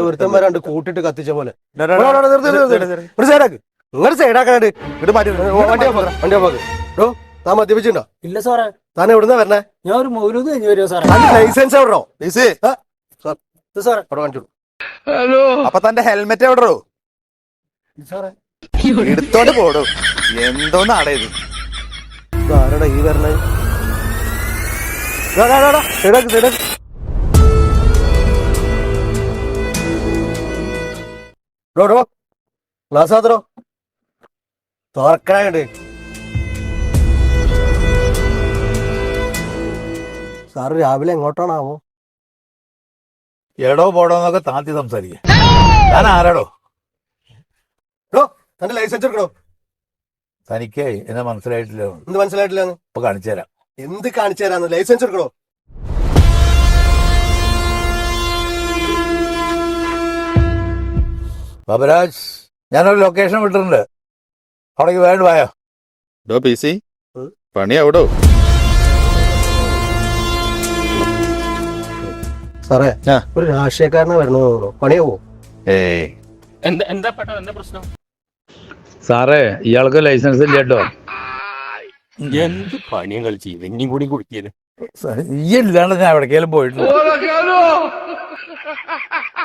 ഒരുത്തന്മാരാണ്ട് കൂട്ടിട്ട് കത്തിച്ച പോലെ സൈഡാക്ക് നിങ്ങൾ സൈഡാക്കാണ്ട് വണ്ടി പോക്ക് ഡോ താൻ മദ്യപിച്ചിട്ടുണ്ടോ? ഇല്ല സാറേ. താൻ എവിടുന്നാ വരണേ? ഞാൻ ഒരു മൗലൂദ് കഴിഞ്ഞ് വരുമോ സാറേ? ലൈസൻസ് എവിടോ? സാറേ ഹലോ, അപ്പൊ തന്റെ ഹെൽമെറ്റ് എവിടോ? സാറേ എടുത്തോണ്ട് പോടോ. എന്തോന്നാടേ ഇത്? ആരടാ ഈ വരണേ? ക്ലാസ് മാത്രോ തുറക്കണുണ്ട്. സാറ് രാവിലെ എങ്ങോട്ടാണാവോ? എടോ പോടോന്നൊക്കെ താത്തി സംസാരിക്കുക. ഞാൻ ആരാടോ? തന്റെ ലൈസൻസ് എടുക്കണോ? തനിക്ക് എന്നെ മനസ്സിലായിട്ടില്ല. എന്ത് മനസ്സിലായിട്ടില്ല? ഇപ്പൊ കാണിച്ചു തരാം. എന്ത് കാണിച്ചു തരാന്ന്? ലൈസൻസ് എടുക്കണോ? ബാബുരാജ്, ഞാനൊരു ലൊക്കേഷൻ വിട്ടിട്ടുണ്ട്, അവിടേക്ക് വേണ്ട പോയോ? പണി എവിടോ? സാറേ ഒരു രാഷ്ട്രീയക്കാരനെ വരണോ? പണിയാവോ? എന്താ പ്രശ്നം? സാറേ, ഇയാൾക്ക് ലൈസൻസ് ഇല്ല കേട്ടോ. എന്ത് പണിയും കളിച്ച് ഇവനെയും കൂടി കുടിക്കല്. ഈ ഇല്ലാണ്ട് ഞാൻ എവിടേക്കെങ്കിലും പോയിട്ടില്ല.